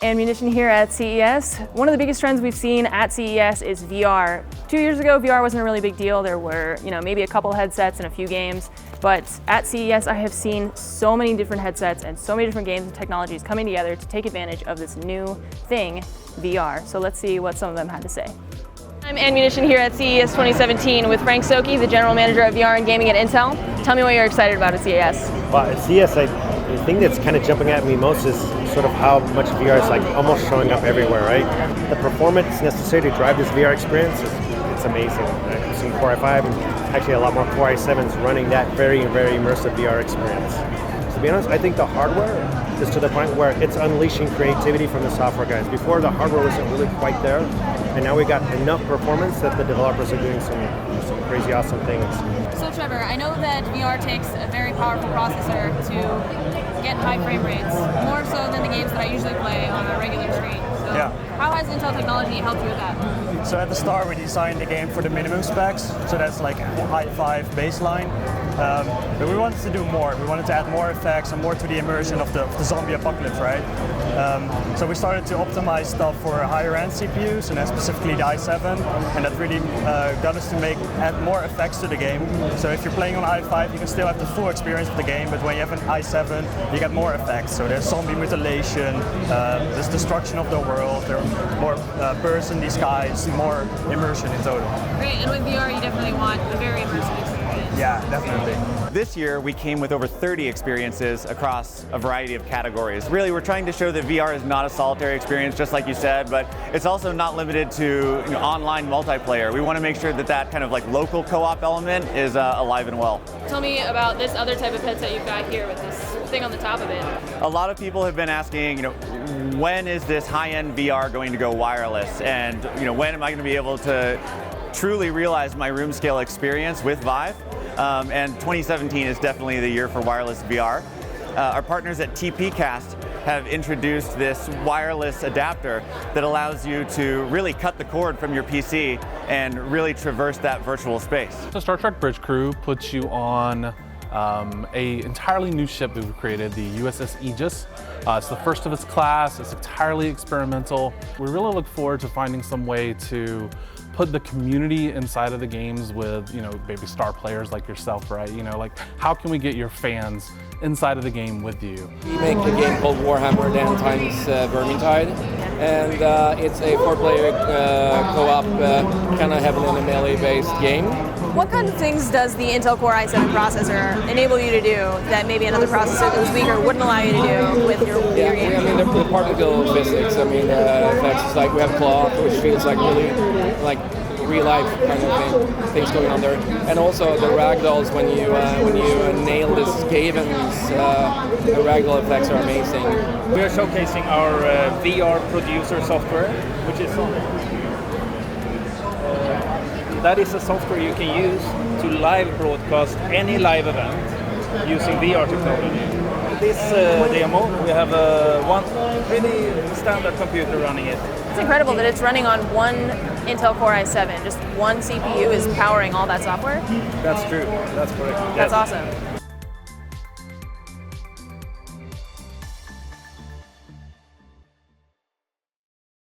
And Munition here at CES. One of the biggest trends we've seen at CES is VR. 2 years ago, VR wasn't a really big deal. There were, maybe a couple headsets and a few games. But at CES, I have seen so many different headsets and so many different games and technologies coming together to take advantage of this new thing, VR. So let's see what some of them had to say. I'm Munition here at CES 2017 with Frank Soki, the General Manager of VR and Gaming at Intel. Tell me what you're excited about at CES. Well, at CES, the thing that's kind of jumping at me most is sort of how much VR is like almost showing up everywhere, right? The performance necessary to drive this VR experience it's amazing. I've seen Core i5 and actually a lot more Core i7s running that very, very immersive VR experience. To be honest, I think the hardware is to the point where it's unleashing creativity from the software guys. Before, the hardware wasn't really quite there, and now we got enough performance that the developers are doing some crazy awesome things. So Trevor, I know that VR takes a very powerful processor to get high frame rates, more so than the games that I usually play on a regular screen. So how has Intel technology helped you with that? So at the start we designed the game for the minimum specs, so that's like i5 baseline. But we wanted to do more. We wanted to add more effects and more to the immersion of the zombie apocalypse, right? So we started to optimize stuff for higher end CPUs, and then specifically the i7, and that really got us to add more effects to the game. So if you're playing on i5, you can still have the full experience of the game, but when you have an i7, you get more effects. So there's zombie mutilation, there's destruction of the world, there are more birds in the skies, more immersion in total. Great, and with VR you definitely want a very immersive experience. Yeah, definitely. This year we came with over 30 experiences across a variety of categories. Really, we're trying to show that VR is not a solitary experience, just like you said, but it's also not limited to online multiplayer. We want to make sure that that kind of like local co-op element is alive and well. Tell me about this other type of headset you've got here with this thing on the top of it. A lot of people have been asking, when is this high-end VR going to go wireless, and when am I going to be able to truly realize my room scale experience with Vive? And 2017 is definitely the year for wireless VR. Our partners at TPcast have introduced this wireless adapter that allows you to really cut the cord from your PC and really traverse that virtual space. The Star Trek Bridge Crew puts you on a entirely new ship that we've created, the USS Aegis. It's the first of its class, it's entirely experimental. We really look forward to finding some way to put the community inside of the games with, maybe star players like yourself, right? Like how can we get your fans inside of the game with you? We make a game called Warhammer Dan times Vermintide, and it's a 4-player co-op, kind of heavily in a melee-based game. What kind of things does the Intel Core i7 processor enable you to do that maybe another processor that was weaker wouldn't allow you to do with your game? I mean, the particle physics, effects like we have cloth, which feels like really like real life kind of things going on there, and also the ragdolls when you nail the Skavens, the ragdoll effects are amazing. We are showcasing our VR producer software, which is that is a software you can use to live broadcast any live event using VR technology. This demo, we have one pretty standard computer running it. It's incredible that it's running on one Intel Core i7. Just one CPU is powering all that software. That's true. That's correct. That's awesome.